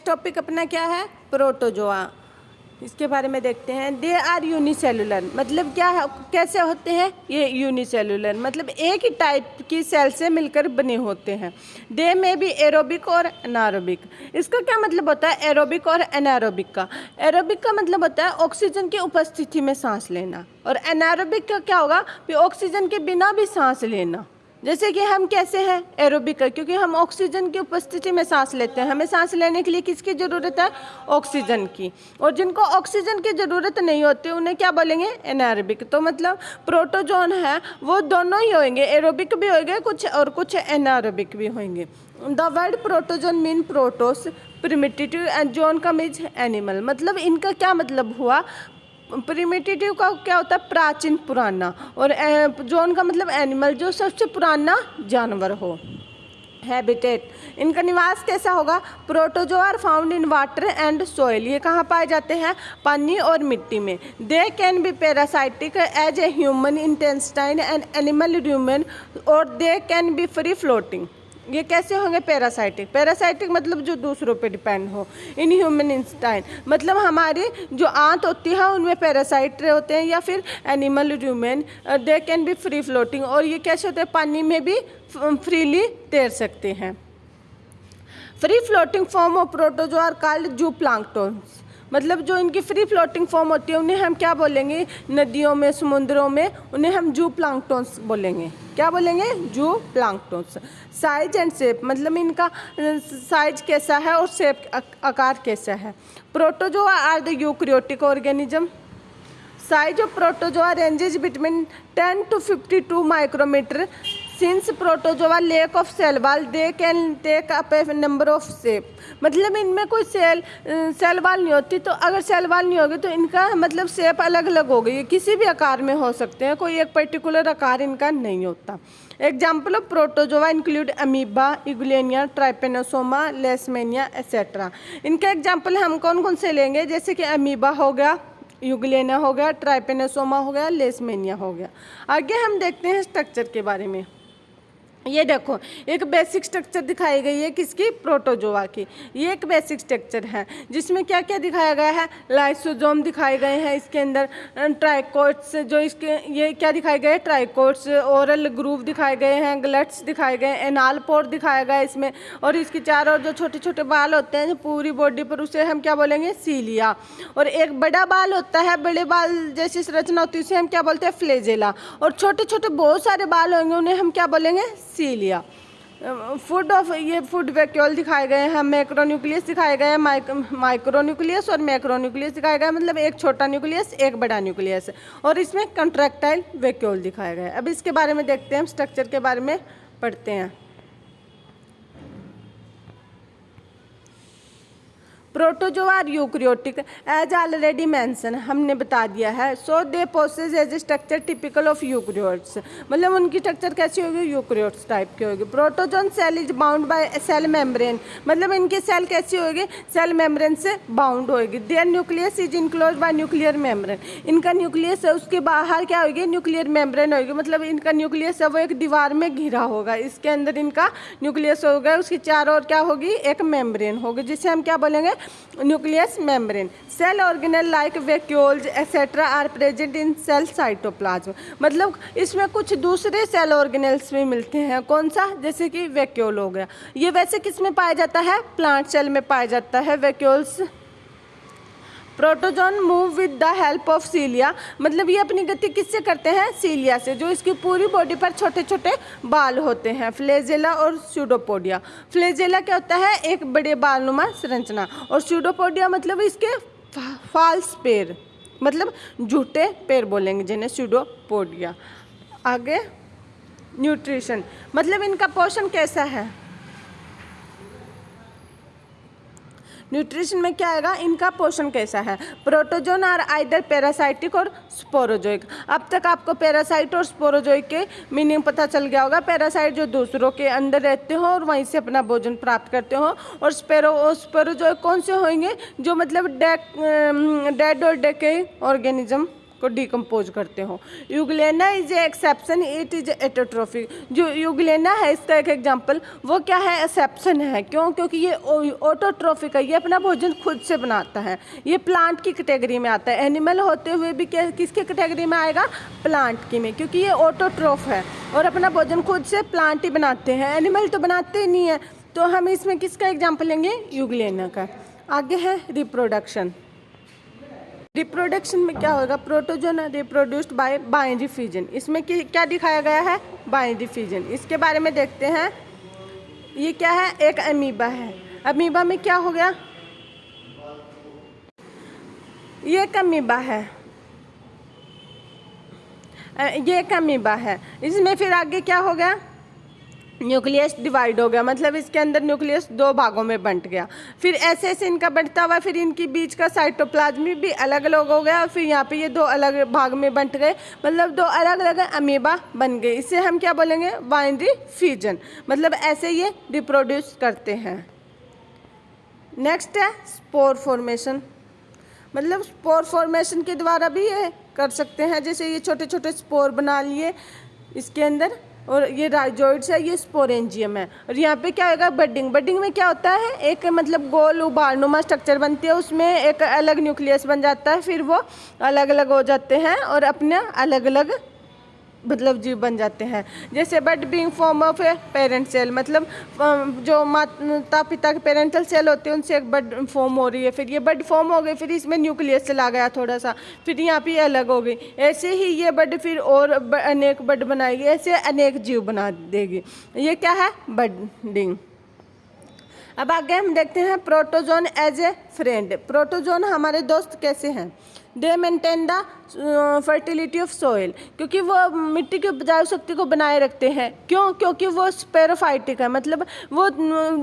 Topic अपना क्या है, प्रोटोजोआ। इसके बारे में देखते हैं। दे आर यूनिसेलुलर, मतलब क्या है, कैसे होते हैं ये यूनिसेलुलर, मतलब एक ही टाइप की सेल से मिलकर बने होते हैं। दे में भी एरोबिक और एनारोबिक। इसका क्या मतलब होता है एरोबिक और एनारोबिक का? एरोबिक का मतलब होता है ऑक्सीजन की उपस्थिति में सांस लेना, और एनारोबिक का क्या होगा कि ऑक्सीजन के बिना भी सांस लेना। जैसे कि हम कैसे हैं एरोबिक है, क्योंकि हम ऑक्सीजन की उपस्थिति में सांस लेते हैं। हमें सांस लेने के लिए किसकी ज़रूरत है, ऑक्सीजन की। और जिनको ऑक्सीजन की ज़रूरत नहीं होती उन्हें क्या बोलेंगे, एनारोबिक। तो मतलब प्रोटोजोन है वो दोनों ही होंगे, एरोबिक भी होंगे कुछ और कुछ एनारोबिक भी होंगे। The word protozoan mean protos primitive and zoon का मीन्स एनिमल, मतलब इनका क्या मतलब हुआ, प्रिमिटिव का क्या होता है प्राचीन पुराना, और जोन का मतलब एनिमल जो सबसे पुराना जानवर हो। हैबिटेट, इनका निवास कैसा होगा, protozoa are found in water and soil, ये कहाँ पाए जाते हैं, पानी और मिट्टी में। They can be parasitic as a human intestine and animal human, और they can be free floating, ये कैसे होंगे पैरासाइटिक। पैरासाइटिक मतलब जो दूसरों पे डिपेंड हो। इन ह्यूमन इंस्टाइन मतलब हमारी जो आंत होती है उनमें पैरासाइट होते हैं, या फिर animal human. They can be free floating, और ये कैसे होते हैं, पानी में भी फ्रीली तैर सकते हैं। Free floating form of protozoa are called zooplanktons, मतलब जो इनकी फ्री फ्लोटिंग फॉर्म होती है उन्हें हम क्या बोलेंगे, नदियों में समुद्रों में उन्हें हम जूप्लांक्टन्स बोलेंगे। क्या बोलेंगे, जूप्लांक्टन्स। साइज एंड शेप, मतलब इनका साइज कैसा है और शेप आकार कैसा है। Protozoa are the eukaryotic organism. Size of protozoa ranges between 10 to 52 micrometre. Since protozoa lack of cell wall they can take up a number of shape, मतलब इनमें कोई सेल वाल नहीं होती, तो अगर सेल वाल नहीं होगी तो इनका मतलब शेप अलग अलग हो गई, किसी भी आकार में हो सकते हैं, कोई एक पर्टिकुलर आकार इनका नहीं होता। Example of protozoa include amoeba, euglena, trypanosoma, leishmania etcetera. इनके एग्जाम्पल हम कौन कौन से लेंगे, जैसे कि अमीबा हो गया, यूग्लेना हो गया, ट्राइपेनोसोमा हो गया, लेशमेनिया हो गया। आगे हम देखते हैं स्ट्रक्चर के बारे में। ये देखो एक बेसिक स्ट्रक्चर दिखाई गई है किसकी, प्रोटोजोआ की। ये एक बेसिक स्ट्रक्चर है जिसमें क्या क्या दिखाया गया है, लाइसोजोम दिखाए गए हैं इसके अंदर, ट्राइकोट्स जो इसके ये क्या दिखाए गए, ट्राइकोट्स, ओरल ग्रूव दिखाए गए हैं, ग्लट्स दिखाए गए, एनाल पोर दिखाया गया है इसमें, और इसके चारों ओर जो छोटे छोटे बाल होते हैं पूरी बॉडी पर, उसे हम क्या बोलेंगे, सीलिया। और एक बड़ा बाल होता है, बड़े बाल जैसी संरचना होती है उसे हम क्या बोलते हैं, फ्लेजेला। और छोटे छोटे बहुत सारे बाल होंगे उन्हें हम क्या बोलेंगे, सीलिया। फूड ऑफ ये फूड वैक्यूल दिखाए गए हैं, मैक्रोन्यूक्लियस दिखाए गए हैं, माइक्रोन्यूक्लियस और मैक्रोन्यूक्लियस दिखाए गए, मतलब एक छोटा न्यूक्लियस एक बड़ा न्यूक्लियस, और इसमें कंट्रैक्टाइल वैक्यूल दिखाए गए। अब इसके बारे में देखते हैं, हम स्ट्रक्चर के बारे में पढ़ते हैं। Protozoa are eukaryotic as already mention, हमने बता दिया है। So they possess as a structure typical of eukaryotes, मतलब उनकी स्ट्रक्चर कैसी होगी, यूकैरियोट्स टाइप की होगी। Protozoan cell is bound by cell membrane, मतलब इनकी सेल कैसी होगी, सेल मेम्ब्रेन से बाउंड होगी। There nucleus is enclose by nuclear membrane, इनका न्यूक्लियस है उसके बाहर क्या होगी, न्यूक्लियर मेम्ब्रेन होगी, मतलब इनका न्यूक्लियस है वो एक दीवार में घिरा होगा, इसके अंदर इनका न्यूक्लियस होगा, उसकी चारों ओर क्या होगी, एक मेम्ब्रेन होगी, जिसे हम क्या बोलेंगे, nucleus membrane. Cell organelle like vacuoles etcetera are present in cell cytoplasm, मतलब इसमें कुछ दूसरे सेल ऑर्गेनेल्स भी मिलते हैं, कौन सा, जैसे कि वैक्यूल हो गया। ये वैसे किस में पाया जाता है, प्लांट सेल में पाया जाता है vacuoles. Protozoan move with the help of सीलिया, मतलब ये अपनी गति किससे करते हैं, सीलिया से, जो इसकी पूरी बॉडी पर छोटे छोटे बाल होते हैं। फ्लेजेला और स्यूडोपोडिया, फ्लेजेला क्या होता है, एक बड़े बालनुमा संरचना, और स्यूडोपोडिया मतलब इसके फाल्स पैर, मतलब झूठे पैर बोलेंगे जिन्हें स्यूडोपोडिया। आगे न्यूट्रिशन, मतलब इनका पोषण कैसा है, न्यूट्रिशन में क्या आएगा, इनका पोषण कैसा है। प्रोटोजोन आर आइदर पैरासाइटिक और स्पोरोजोइक, अब तक आपको पैरासाइट और स्पोरोजोइक के मीनिंग पता चल गया होगा। पैरासाइट जो दूसरों के अंदर रहते हो और वहीं से अपना भोजन प्राप्त करते हो, और स्पोरोजोइक कौन से होंगे, जो मतलब डेड और डेके ऑर्गेनिज्म को डिकम्पोज करते हो। Euglena is a exception, it is autotrophic. जो यूग्लेना है इसका एक एग्जांपल, वो क्या है, एक्सेप्शन है। क्यों? क्योंकि ये ऑटोट्रोफिक है, ये अपना भोजन खुद से बनाता है, ये प्लांट की कैटेगरी में आता है। एनिमल होते हुए भी किसके कैटेगरी में आएगा, प्लांट की में, क्योंकि ये ऑटोट्रोफ है और अपना भोजन खुद से प्लांट ही बनाते हैं, एनिमल तो बनाते ही नहीं है। तो हम इसमें किसका एग्जाम्पल लेंगे, यूग्लेना का। आगे है रिप्रोडक्शन। रिप्रोडक्शन में क्या होगा, protozoan reproduced bye binary fusion. इसमें क्या दिखाया गया है, बाइनरी फ्यूजन। इसके बारे में देखते हैं। ये क्या है, एक अमीबा है। अमीबा में क्या हो गया, ये एक अमीबा है, ये एक अमीबा है। इसमें फिर आगे क्या हो गया, न्यूक्लियस डिवाइड हो गया, मतलब इसके अंदर न्यूक्लियस दो भागों में बंट गया। फिर ऐसे ऐसे इनका बढ़ता हुआ फिर इनकी बीच का साइटोप्लाज्म भी अलग अलग हो गया और फिर यहाँ पे ये दो अलग भाग में बंट गए, मतलब दो अलग अलग अमीबा बन गए। इसे हम क्या बोलेंगे, बाइनरी फ्यूजन। मतलब ऐसे ये रिप्रोड्यूस करते हैं। नेक्स्ट है स्पोर फॉर्मेशन। मतलब स्पोर फॉर्मेशन के द्वारा भी ये कर सकते हैं। जैसे ये छोटे छोटे स्पोर बना लिए इसके अंदर, और ये राइजोइड्स है, ये स्पोरेंजियम है। और यहाँ पे क्या होगा, बडिंग। बडिंग में क्या होता है, एक मतलब गोल उभारनुमा स्ट्रक्चर बनती है, उसमें एक अलग न्यूक्लियस बन जाता है, फिर वो अलग अलग हो जाते हैं और अपने अलग अलग मतलब जीव बन जाते हैं। जैसे bud being form of a parent cell, मतलब जो माता पिता के पेरेंटल सेल होते हैं उनसे एक बड फॉर्म हो रही है, फिर ये बड फॉर्म हो गई, फिर इसमें न्यूक्लियस चला गया थोड़ा सा, फिर यहाँ पे अलग हो गई। ऐसे ही ये बड फिर और अनेक बड बनाएगी, ऐसे अनेक जीव बना देगी। ये क्या है, बडिंग। अब आगे हम देखते हैं protozoan as a friend. Protozoan हमारे दोस्त कैसे हैं, they maintain the fertility of soil, क्योंकि वो मिट्टी की उपजाऊ शक्ति को बनाए रखते हैं। क्यों? क्योंकि वो स्पेरोफाइटिक है, मतलब वो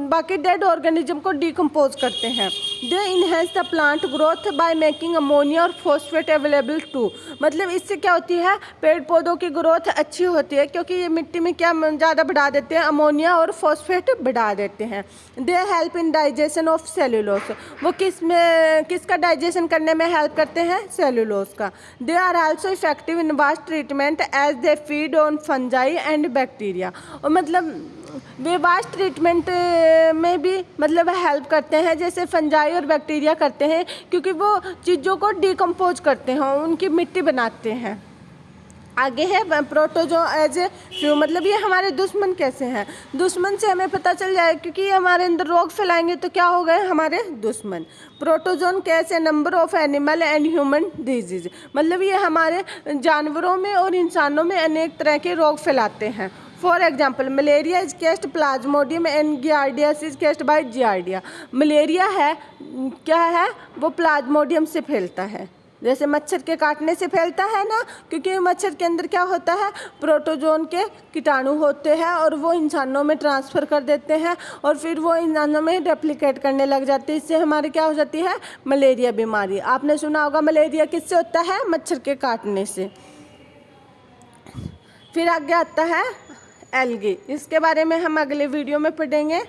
बाकी डेड ऑर्गेनिज्म को डिकम्पोज करते हैं। They enhance the plant growth by making ammonia और फॉस्फेट अवेलेबल टू, मतलब इससे क्या होती है, पेड़ पौधों की ग्रोथ अच्छी होती है, क्योंकि ये मिट्टी में क्या ज़्यादा बढ़ा देते हैं, अमोनिया और फॉस्फेट बढ़ा देते हैं। They help in digestion of cellulose, वो किसका डाइजेशन करने में हेल्प करते हैं, सेलुलोस का। They are also effective in waste treatment as they feed on fungi and bacteria। और मतलब वे वास्ट ट्रीटमेंट में भी मतलब हेल्प करते हैं, जैसे फंजाई और बैक्टीरिया करते हैं, क्योंकि वो चीज़ों को डिकम्पोज करते हैं, उनकी मिट्टी बनाते हैं। आगे है प्रोटोजो एज ए फ्यू, मतलब ये हमारे दुश्मन कैसे हैं। दुश्मन से हमें पता चल जाए, क्योंकि ये हमारे अंदर रोग फैलाएंगे तो क्या हो गए हमारे दुश्मन। प्रोटोजोन कैसे number of animal and human disease, मतलब ये हमारे जानवरों में और इंसानों में अनेक तरह के रोग फैलाते हैं। For example malaria is caused plasmodium and giardiasis is caused by giardia. Malaria है क्या है, वो प्लाज्मोडियम से फैलता है, जैसे मच्छर के काटने से फैलता है ना, क्योंकि मच्छर के अंदर क्या होता है, प्रोटोजोन के कीटाणु होते हैं और वो इंसानों में ट्रांसफ़र कर देते हैं और फिर वो इंसानों में रेप्लिकेट करने लग जाते हैं। इससे हमारे क्या हो जाती है, मलेरिया बीमारी। आपने सुना होगा मलेरिया किससे होता है, मच्छर के काटने से। फिर आगे आता है एल्गी, इसके बारे में हम अगले वीडियो में पढ़ेंगे।